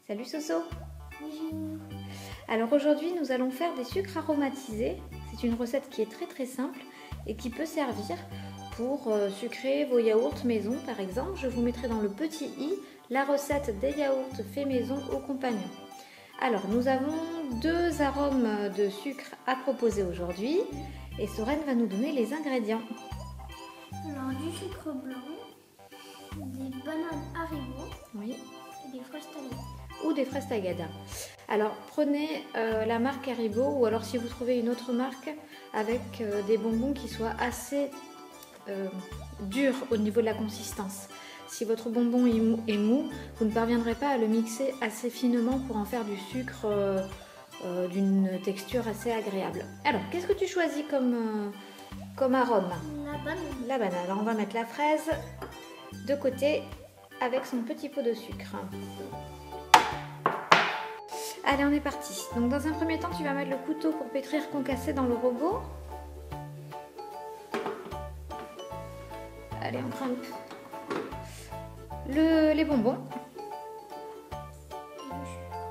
Salut Soso. Bonjour. Alors aujourd'hui nous allons faire des sucres aromatisés. C'est une recette qui est très simple et qui peut servir pour sucrer vos yaourts maison par exemple. Je vous mettrai dans le petit i la recette des yaourts faits maison aux compagnons. Alors nous avons deux arômes de sucre à proposer aujourd'hui et Sorène va nous donner les ingrédients. Alors du sucre blanc, des bananes Haribo Oui. et des fraises Tagada. Ou des fraises Tagada. Alors prenez la marque Haribo ou alors si vous trouvez une autre marque avec des bonbons qui soient assez durs au niveau de la consistance. Si votre bonbon est mou, vous ne parviendrez pas à le mixer assez finement pour en faire du sucre d'une texture assez agréable. Alors qu'est-ce que tu choisis comme arôme? La banane. La banane. Alors on va mettre la fraise de côté avec son petit pot de sucre. Allez, on est parti. Donc dans un premier temps, tu vas mettre le couteau pour pétrir concassé dans le robot. Allez, on prend les bonbons.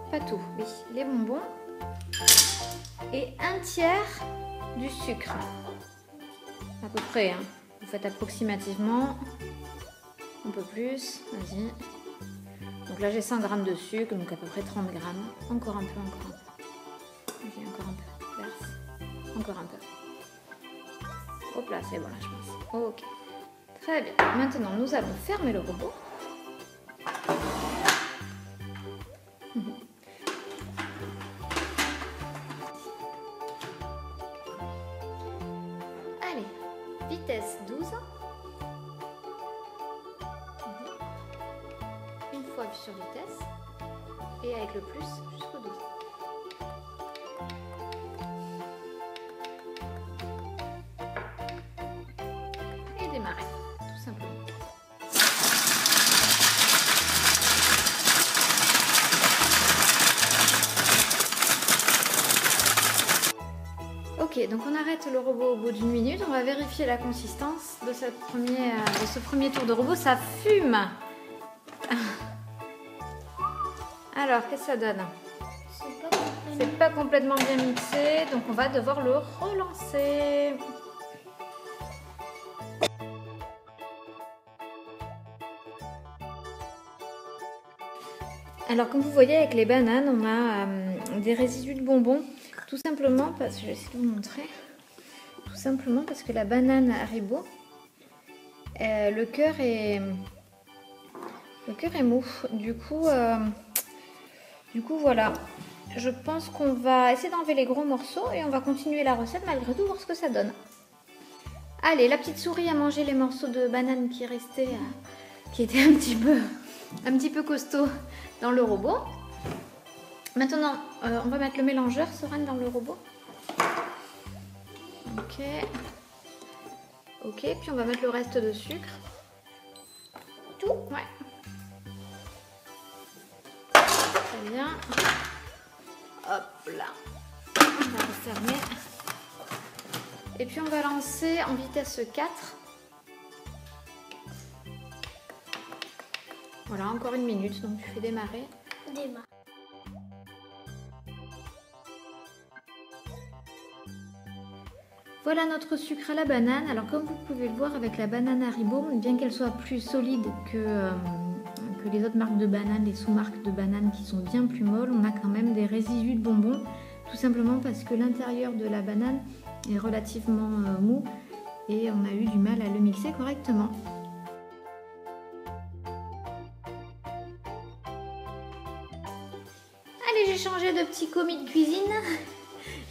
Pas tout, oui. Les bonbons. Et un tiers du sucre. À peu près, hein. Vous faites approximativement. Un peu plus. Vas-y. Donc là j'ai 100 g de sucre, donc à peu près 30 g. Encore un peu, encore un peu. Vas-y, encore un peu. Verse. Encore un peu. Hop là, c'est bon là je pense. Ok. Très bien. Maintenant nous allons fermer le robot. Allez, vitesse 12. Une fois appuie sur vitesse et avec le plus jusqu'au 12. Et démarrer, tout simplement. Ok, donc on arrête le robot au bout d'une minute. On va vérifier la consistance de ce premier tour de robot. Ça fume! Alors, qu'est-ce que ça donne? C'est pas complètement bien mixé, donc on va devoir le relancer. Alors, comme vous voyez, avec les bananes, on a des résidus de bonbons. Tout simplement parce que je vais essayer de vous montrer. Tout simplement parce que la banane Haribo, le cœur est mou. Du coup, voilà. Je pense qu'on va essayer d'enlever les gros morceaux et on va continuer la recette malgré tout, voir ce que ça donne. Allez, la petite souris a mangé les morceaux de banane qui restaient, qui étaient un petit peu costauds dans le robot. Maintenant, on va mettre le mélangeur Sorène dans le robot. Ok. Ok, puis on va mettre le reste de sucre. Tout? Ouais. Très bien. Hop là. On va refermer. Et puis on va lancer en vitesse 4. Voilà, encore une minute, donc tu fais démarrer. Démarre. Voilà notre sucre à la banane. Alors comme vous pouvez le voir avec la banane Haribo, bien qu'elle soit plus solide que les autres marques de bananes, les sous-marques de bananes qui sont bien plus molles, on a quand même des résidus de bonbons, tout simplement parce que l'intérieur de la banane est relativement mou et on a eu du mal à le mixer correctement. Allez, j'ai changé de petit commis de cuisine.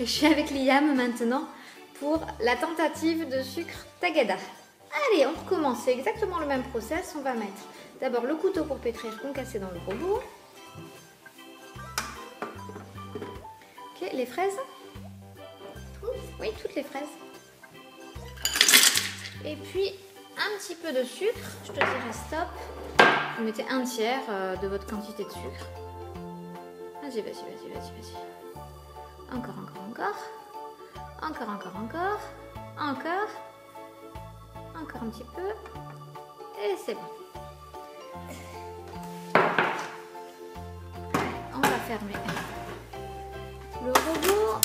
Je suis avec Liam maintenant pour la tentative de sucre Tagada. Allez, on recommence, c'est exactement le même process. On va mettre d'abord le couteau pour pétrir concassé dans le robot. Ok, les fraises. Oui, toutes les fraises. Et puis un petit peu de sucre, je te dirais stop. Vous mettez un tiers de votre quantité de sucre. Vas-y, vas-y, vas-y, vas-y, vas-y. Encore, encore, encore. Encore, encore, encore. Encore. Encore un petit peu. Et c'est bon. fermer. Le robot,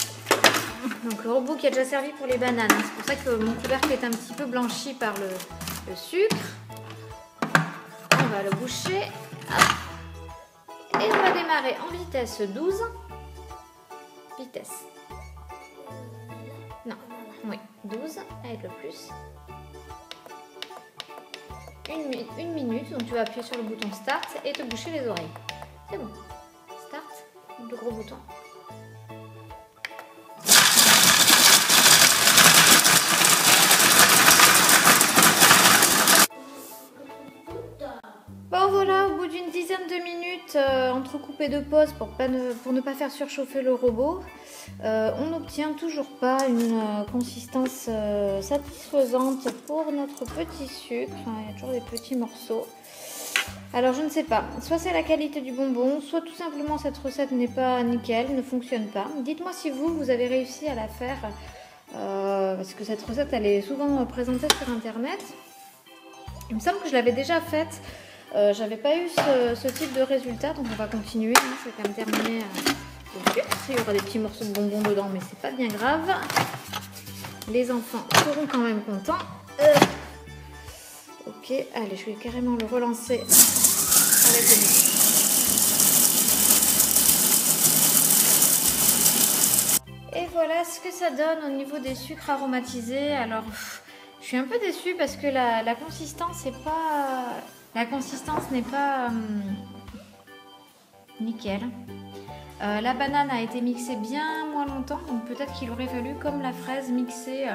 donc le robot qui a déjà servi pour les bananes. C'est pour ça que mon couvercle est un petit peu blanchi par le sucre. On va le boucher. Hop. Et on va démarrer en vitesse 12. Vitesse. Non, oui, 12 avec le plus. Une minute, donc tu vas appuyer sur le bouton Start et te boucher les oreilles. C'est bon. Start, le gros bouton. Bon voilà, au bout d'une dizaine de minutes entrecoupées de pauses pour ne pas faire surchauffer le robot, on n'obtient toujours pas une consistance satisfaisante pour notre petit sucre. Il y a toujours des petits morceaux. Alors je ne sais pas, soit c'est la qualité du bonbon, soit tout simplement cette recette n'est pas nickel, ne fonctionne pas. Dites-moi si vous avez réussi à la faire, parce que cette recette elle est souvent présentée sur internet. Il me semble que je l'avais déjà faite. J'avais pas eu ce type de résultat, donc on va continuer. Hein, c'est quand même terminé le sucre. Il y aura des petits morceaux de bonbons dedans, mais c'est pas bien grave. Les enfants seront quand même contents. Ok, allez, je vais carrément le relancer avec le micro. Et voilà ce que ça donne au niveau des sucres aromatisés. Alors, je suis un peu déçue parce que la consistance n'est pas... La consistance n'est pas nickel. La banane a été mixée bien moins longtemps, donc peut-être qu'il aurait fallu, comme la fraise, mixer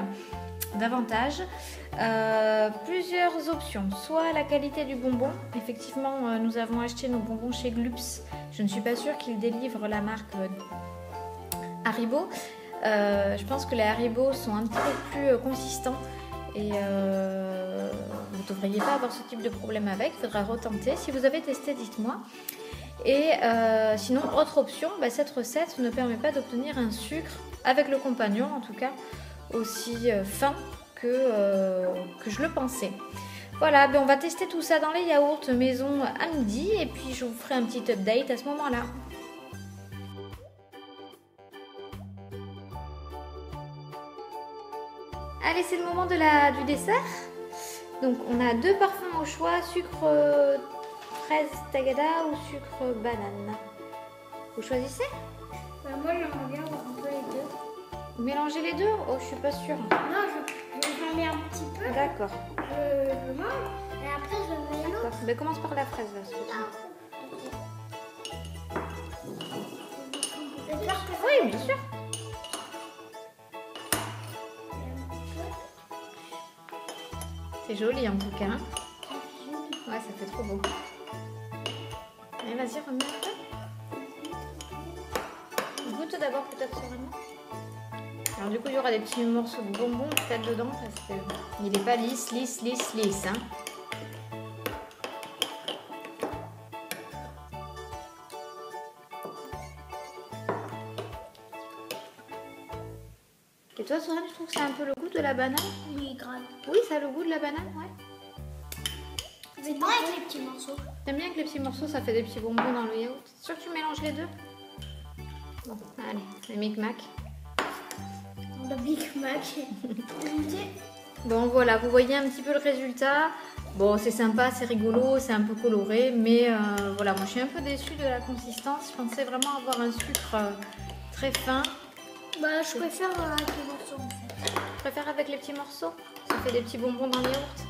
davantage. Plusieurs options. Soit la qualité du bonbon. Effectivement, nous avons acheté nos bonbons chez Gloops. Je ne suis pas sûre qu'ils délivrent la marque Haribo. Je pense que les Haribo sont un petit peu plus consistants. Et vous ne devriez pas avoir ce type de problème avec, il faudra retenter. Si vous avez testé, dites-moi. Et sinon, autre option, cette recette ne permet pas d'obtenir un sucre, avec le compagnon en tout cas, aussi fin que je le pensais. Voilà, on va tester tout ça dans les yaourts maison à midi et puis je vous ferai un petit update à ce moment-là. Allez, c'est le moment du dessert. Donc, on a deux parfums au choix, sucre fraise tagada ou sucre banane. Vous choisissez? Moi, j'aimerais bien avoir un peu les deux. Mélanger les deux? Oh, je suis pas sûre. Non, j'en mets un petit peu. D'accord. Je mange et après, je mets l'autre. Mais commence par la fraise, là. Oui, bien sûr. C'est joli en tout cas. Ouais, ça fait trop beau. Allez, vas-y, remets un peu. Goûte d'abord peut-être sereinement. Alors du coup, il y aura des petits morceaux de bonbons peut-être dedans parce qu'il n'est pas lisse. Hein. Et toi, Sora, tu trouves que c'est un peu le goût de la banane? Oui, grave. Oui, ça a le goût de la banane, ouais. C'est bon avec les petits morceaux. T'aimes bien que les petits morceaux, ça fait des petits bonbons dans le yaourt? C'est sûr que tu mélanges les deux? Bon, allez, les Mic-Mac. Le Big Mac. Bon, voilà, vous voyez un petit peu le résultat. Bon, c'est sympa, c'est rigolo, c'est un peu coloré, mais voilà, moi je suis un peu déçue de la consistance. Je pensais vraiment avoir un sucre très fin. Je préfère avec les morceaux en fait. Je préfère avec les petits morceaux. Ça fait des petits bonbons dans le yaourt.